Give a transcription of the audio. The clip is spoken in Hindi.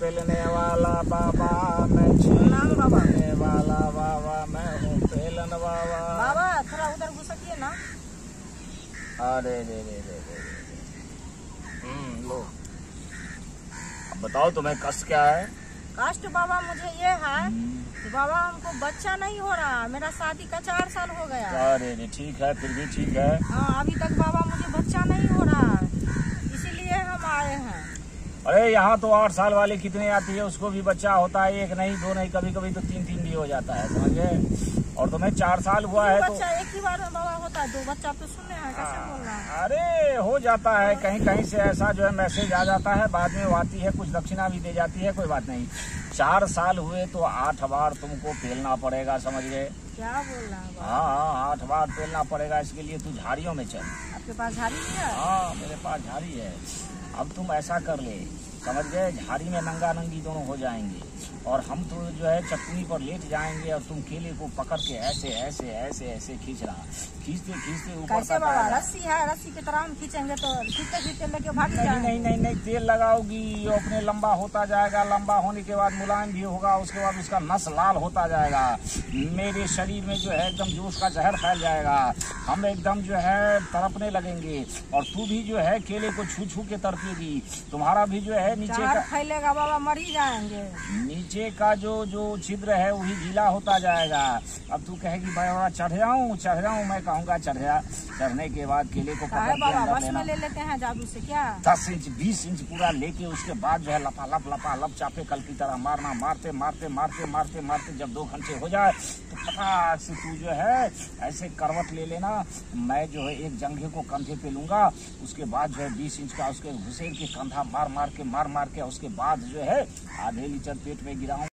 पेलने वाला बाबा, मैं छीलने वाला बाबा, मैं हूँ पेलन बाबा। बाबा थोड़ा उधर घुसकिए ना। अरे रे लो, अब बताओ तुम्हें कष्ट क्या है? कष्ट बाबा मुझे ये है कि बाबा हमको बच्चा नहीं हो रहा, मेरा शादी का 4 साल हो गया। अरे ठीक है, फिर भी ठीक है। हाँ अभी तक बाबा मुझे बच्चा नहीं हो रहा, इसीलिए हम आए हैं। अरे यहाँ तो 8 साल वाले कितने आती है, उसको भी बच्चा होता है, 1 नहीं 2 नहीं, कभी कभी तो 3 भी हो जाता है, समझे। और तुम्हें 4 साल हुआ है तो बच्चा एक ही बार में बाबा होता है, 2 बच्चा तो सुने हैं, कैसे बोल रहा है? अरे हो जाता है, कहीं कहीं से ऐसा जो है मैसेज आ जाता है, बाद में वो आती है, कुछ दक्षिणा भी दे जाती है, कोई बात नहीं। 4 साल हुए तो 8 बार तुमको पेलना पड़ेगा, समझ गए? क्या बोल रहा है? हाँ 8 बार पेलना पड़ेगा, इसके लिए तू झाड़ियों में चल। आपके पास झाड़ी भी है? हाँ मेरे पास झाड़ी है। अब तुम ऐसा कर ले, समझ गए, झाड़ी में नंगा नंगी दोनों हो जाएंगे और हम तो जो है चटनी पर लेट जाएंगे और तुम केले को पकड़ के ऐसे ऐसे ऐसे ऐसे खींचना, खींचते खींचते ऊपर कैसे बाबा? रस्सी है, रस्सी की तरह हम खींचेंगे तो खींचते खींचते लेके भाग जाएंगे। नहीं, तेल लगाओगी, वो अपने लंबा होता जाएगा, लंबा होने के बाद मुलायम भी होगा, उसके बाद उसका नस लाल होता जाएगा, मेरे शरीर में जो है एकदम जोश का जहर फैल जाएगा, हम एकदम जो है तड़पने लगेंगे और तू भी जो है केले को छू छू के तड़पेगी, तुम्हारा भी जो है नीचे का फैलेगा बाबा, मर ही जाएंगे। नीचे का जो छिद्र है वही गीला होता जाएगा। अब तू कहेगी बाबा चढ़ जाऊं, मैं कहूँगा चढ़ जा। चढ़ने के बाद केले को पकड़ के अंदर बस में ले लेते हैं जादू से क्या? 10 इंच 20 इंच पूरा लेके उसके बाद जो है लपा चापे कल की तरह मारना, मारते जब 2 घंटे हो जाए तो फटाक से तू जो है ऐसे करवट ले लेना, मैं जो है एक जंघे को कंधे पे लूंगा, उसके बाद जो है 20 इंच का उसके घुसेर के कंधा मार मार के उसके बाद जो है आधे लीटर पेट में गिराऊं।